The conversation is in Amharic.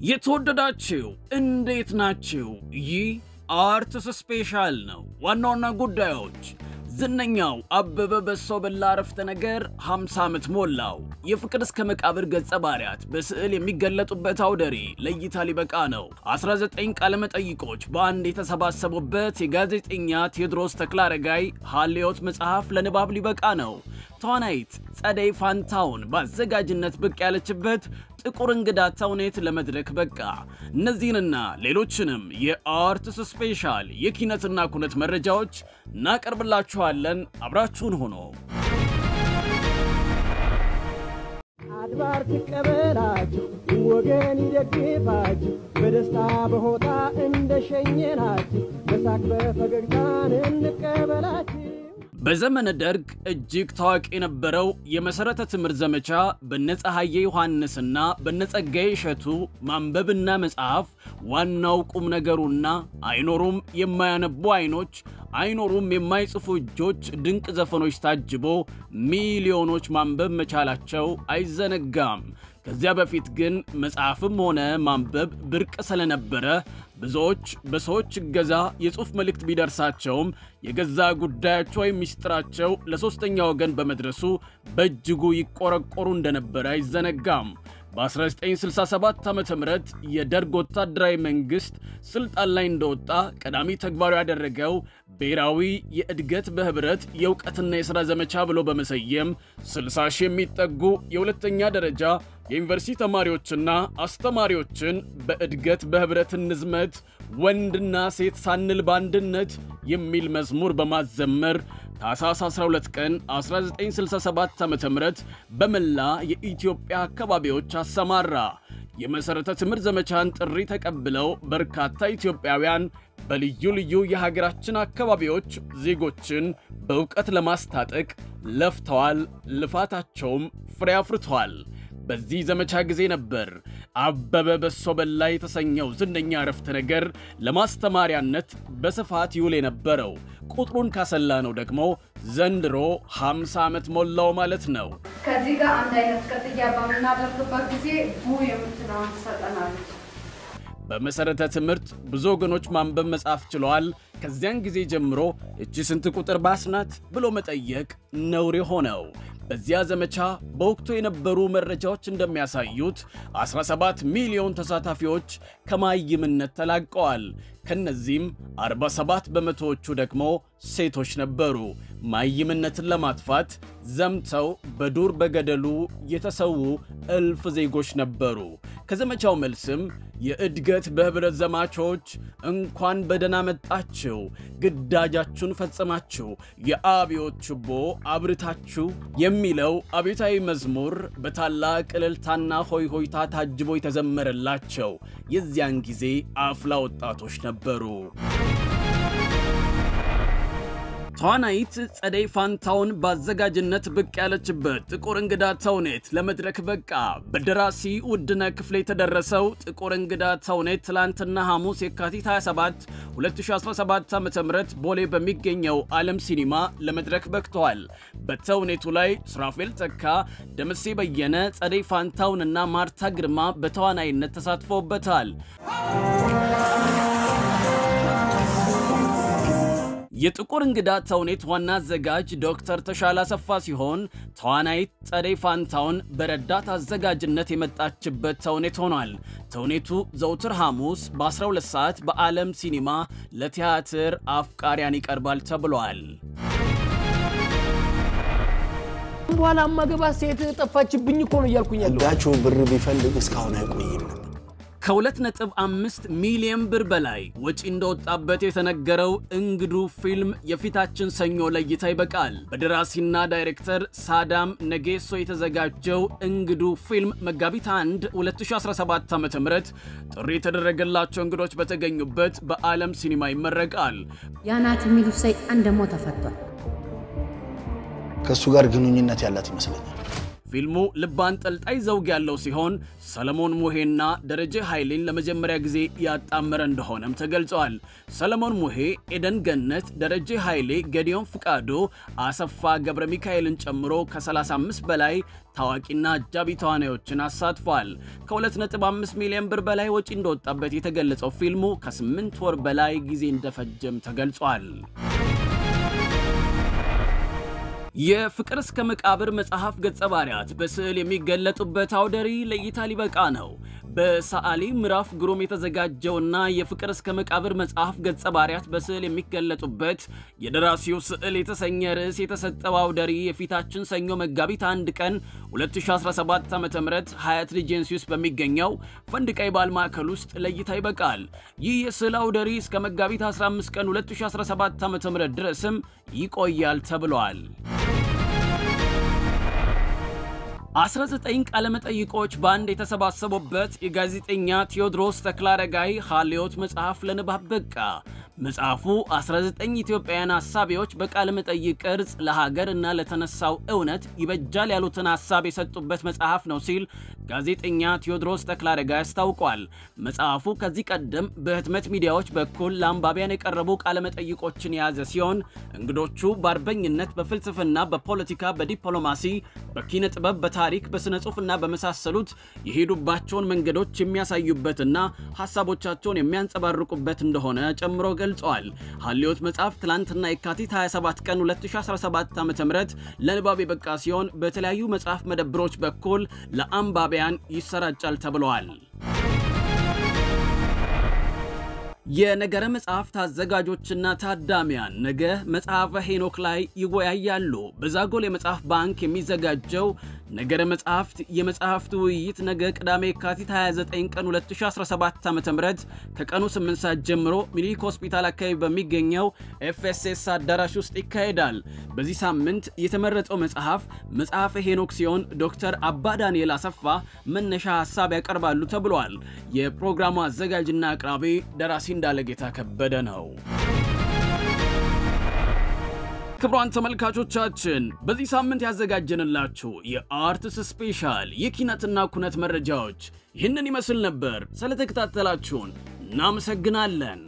የተወደዳችሁ እንዴት ናችሁ? ይህ አርትስ ስፔሻል ነው። ዋናውና ጉዳዮች ዝነኛው አበበ በሶ በላ አረፍተ ነገር 50 ዓመት ሞላው። የፍቅር እስከ መቃብር ገጸ ባህሪያት በስዕል የሚገለጡበት አውደሪ ለይታ ሊበቃ ነው። 19 ቃለ መጠይቆች በአንድ የተሰባሰቡበት የጋዜጠኛ ቴዎድሮስ ተክለአረጋይ ሃሊዮት መጽሐፍ ለንባብ ሊበቃ ነው። ተዋናይት ጸደይ ፋንታውን በአዘጋጅነት ብቅ ያለችበት ጥቁር እንግዳ ተውኔት ለመድረክ በቃ። እነዚህንና ሌሎችንም የአርትስ ስፔሻል የኪነትና ኩነት መረጃዎች እናቀርብላችኋለን። አብራችሁን ሆኖ አድባር ተቀበላችሁ ወገን ይደግፋችሁ በደስታ በሆታ እንደሸኘናችሁ በሳቅ በፈገግታን እንቀበላችሁ። በዘመነ ደርግ እጅግ ታዋቂ የነበረው የመሰረተ ትምህርት ዘመቻ በነፀሐዬ ዮሐንስና በነጸጋዬ እሸቱ ማንበብና መጽሐፍ ዋናው ቁም ነገሩና አይኖሩም የማያነቡ አይኖች አይኖሩም የማይጽፉ እጆች ድንቅ ዘፈኖች ታጅቦ ሚሊዮኖች ማንበብ መቻላቸው አይዘነጋም። ከዚያ በፊት ግን መጽሐፍም ሆነ ማንበብ ብርቅ ስለነበረ ብዙዎች በሰዎች ገዛ የጽሑፍ መልእክት ቢደርሳቸውም የገዛ ጉዳያቸው ወይ ሚስጥራቸው ለሶስተኛ ወገን በመድረሱ በእጅጉ ይቆረቆሩ እንደነበረ አይዘነጋም። በ1967 ዓ.ም የደርግ ወታደራዊ መንግስት ስልጣን ላይ እንደወጣ ቀዳሚ ተግባሩ ያደረገው ብሔራዊ የእድገት በህብረት የእውቀትና የሥራ ዘመቻ ብሎ በመሰየም 60 ሺህ የሚጠጉ የሁለተኛ ደረጃ የዩኒቨርሲቲ ተማሪዎችና አስተማሪዎችን በእድገት በህብረት እንዝመት ወንድና ሴት ሳንል ባንድነት የሚል መዝሙር በማዘመር ታኅሳስ 12 ቀን 1967 ዓ.ም በመላ የኢትዮጵያ አካባቢዎች አሰማራ። የመሰረተ ትምህርት ዘመቻን ጥሪ ተቀብለው በርካታ ኢትዮጵያውያን በልዩ ልዩ የሀገራችን አካባቢዎች ዜጎችን በእውቀት ለማስታጠቅ ለፍተዋል። ልፋታቸውም ፍሬ አፍርቷል። በዚህ ዘመቻ ጊዜ ነበር አበበ በሶ በላ የተሰኘው ዝነኛ አረፍተ ነገር ለማስተማሪያነት በስፋት ይውል የነበረው። ቁጥሩን ካሰላ ነው ደግሞ ዘንድሮ 50 ዓመት ሞላው ማለት ነው። ከዚህ ጋር አንድ አይነት ቅጥያ በመናደርግበት ጊዜ ቡ የምትለውን ትሰጠናለች። በመሰረተ ትምህርት ብዙ ወገኖች ማንበብ መጻፍ ችለዋል። ከዚያን ጊዜ ጀምሮ እቺ ስንት ቁጥር ባስናት ብሎ መጠየቅ ነውር ሆነው። በዚያ ዘመቻ በወቅቱ የነበሩ መረጃዎች እንደሚያሳዩት 17 ሚሊዮን ተሳታፊዎች ከማይምነት ተላቀዋል። ከነዚህም 47 በመቶዎቹ ደግሞ ሴቶች ነበሩ። ማይምነትን ለማጥፋት ዘምተው በዱር በገደሉ የተሰዉ እልፍ ዜጎች ነበሩ። ከዘመቻው መልስም የእድገት በህብረት ዘማቾች እንኳን በደህና መጣችሁ፣ ግዳጃችሁን ፈጽማችሁ የአብዮት ችቦ አብርታችሁ የሚለው አብዮታዊ መዝሙር በታላቅ እልልታና ሆይ ሆይታ ታጅቦ የተዘመረላቸው የዚያን ጊዜ አፍላ ወጣቶች ነበሩ። ተዋናይት ጸደይ ፋንታውን በአዘጋጅነት ብቅ ያለችበት ጥቁር እንግዳ ተውኔት ለመድረክ በቃ። በደራሲ ውድነህ ክፍሌ የተደረሰው ጥቁር እንግዳ ተውኔት ትላንትና ሐሙስ የካቲት 27 2017 ዓ.ም ቦሌ በሚገኘው ዓለም ሲኒማ ለመድረክ በቅቷል። በተውኔቱ ላይ ሱራፌል ተካ፣ ደምሴ በየነ፣ ጸደይ ፋንታውንና ማርታ ግርማ በተዋናይነት ተሳትፈውበታል። የጥቁር እንግዳ ተውኔት ዋና አዘጋጅ ዶክተር ተሻለ አሰፋ ሲሆን ተዋናይት ጸደይ ፋንታውን በረዳት አዘጋጅነት የመጣችበት ተውኔት ሆኗል። ተውኔቱ ዘውትር ሐሙስ በ12 ሰዓት በዓለም ሲኒማ ለቲያትር አፍቃሪያን ይቀርባል ተብሏል። በኋላ ማገባ ሴት ጠፋችብኝ እኮ ነው ያልኩኝ ያለው ዳቸው ብር ቢፈልግ እስካሁን አይቆይም። ከ2.5 ሚሊዮን ብር በላይ ወጪ እንደወጣበት የተነገረው እንግዱ ፊልም የፊታችን ሰኞ ለይታ ይበቃል። በደራሲና ዳይሬክተር ሳዳም ነጌሶ የተዘጋጀው እንግዱ ፊልም መጋቢት 1 2017 ዓ.ም ጥሪ የተደረገላቸው እንግዶች በተገኙበት በዓለም ሲኒማ ይመረቃል። ያናት የሚሉ ሰይጣን ደሞ ተፈቷል። ከሱ ጋር ግንኙነት ያላት ይመስለኛል። ፊልሙ ልብ አንጠልጣይ ዘውግ ያለው ሲሆን ሰለሞን ሙሄና ደረጀ ኃይሌን ለመጀመሪያ ጊዜ ያጣመረ እንደሆነም ተገልጿል። ሰለሞን ሙሄ፣ ኤደን ገነት፣ ደረጀ ኃይሌ፣ ገዲዮን ፍቃዱ፣ አሰፋ ገብረ ሚካኤልን ጨምሮ ከ35 በላይ ታዋቂና አጃቢ ተዋናዮችን አሳትፏል። ከ2.5 ሚሊዮን ብር በላይ ወጪ እንደወጣበት የተገለጸው ፊልሙ ከ8 ወር በላይ ጊዜ እንደፈጀም ተገልጿል። የፍቅር እስከ መቃብር መጽሐፍ ገጸ ባህሪያት በስዕል የሚገለጡበት አውደ ርዕይ ለእይታ ሊበቃ ነው። በሰዓሊ ምዕራፍ ግሩም የተዘጋጀውና የፍቅር እስከ መቃብር መጽሐፍ ገጸ ባህሪያት በስዕል የሚገለጡበት የደራሲው ስዕል የተሰኘ ርዕስ የተሰጠው አውደ ርዕይ የፊታችን ሰኞ መጋቢት 1 ቀን 2017 ዓ.ም ሀያት ሪጀንሲ ውስጥ በሚገኘው ፈንድቃ የባህል ማዕከል ውስጥ ለእይታ ይበቃል። ይህ የስዕል አውደ ርዕይ እስከ መጋቢት 15 ቀን 2017 ዓ.ም ድረስም ይቆያል ተብሏል። 19 ቃለ መጠይቆች በአንድ የተሰባሰቡበት የጋዜጠኛ ቴዎድሮስ ተክለአረጋይ ሀልዮት መጽሐፍ ለንባብ በቃ። መጽሐፉ 19 ኢትዮጵያውያን ሐሳቢዎች በቃለ መጠይቅ ቅርጽ ለሀገርና ለተነሳው እውነት ይበጃል ያሉትን ሐሳብ የሰጡበት መጽሐፍ ነው ሲል ጋዜጠኛ ቴዎድሮስ ተክለአረጋይ አስታውቋል። መጽሐፉ ከዚህ ቀደም በህትመት ሚዲያዎች በኩል ለአንባቢያን የቀረቡ ቃለ መጠይቆችን የያዘ ሲሆን እንግዶቹ በአርበኝነት፣ በፍልስፍና፣ በፖለቲካ፣ በዲፕሎማሲ፣ በኪነ ጥበብ፣ በታሪክ፣ በስነ ጽሑፍና በመሳሰሉት የሄዱባቸውን መንገዶች የሚያሳዩበትና ሐሳቦቻቸውን የሚያንጸባርቁበት እንደሆነ ጨምሮ ገልጿል። ሀልዮት መጽሐፍ ትላንትና የካቲት 27 ቀን 2017 ዓ.ም ለንባብ የበቃ ሲሆን በተለያዩ መጽሐፍ መደብሮች በኩል ለአንባቢያን ይሰራጫል ተብሏል። የነገረ መጽሐፍት አዘጋጆችና ታዳሚያን ነገ መጽሐፈ ሄኖክ ላይ ይወያያሉ። በዛጎል የመጽሐፍ ባንክ የሚዘጋጀው ነገረ መጽሐፍት የመጽሐፍት ውይይት ነገ ቅዳሜ የካቲት 29 ቀን 2017 ዓ.ም ከቀኑ 8 ሰዓት ጀምሮ ሚኒሊክ ሆስፒታል አካባቢ በሚገኘው ኤፍኤስኤስ አዳራሽ ውስጥ ይካሄዳል። በዚህ ሳምንት የተመረጠው መጽሐፈ ሄኖክ ሲሆን ዶክተር አባ ዳንኤል አሰፋ መነሻ ሐሳብ ያቀርባሉ ተብሏል። የፕሮግራሙ አዘጋጅና አቅራቢ ደራሲ እንዳለጌታ ከበደ ነው። ክቡራን ተመልካቾቻችን በዚህ ሳምንት ያዘጋጀንላችሁ የአርትስ ስፔሻል የኪነትና ኩነት መረጃዎች ይህንን ይመስል ነበር። ስለተከታተላችሁን እናመሰግናለን።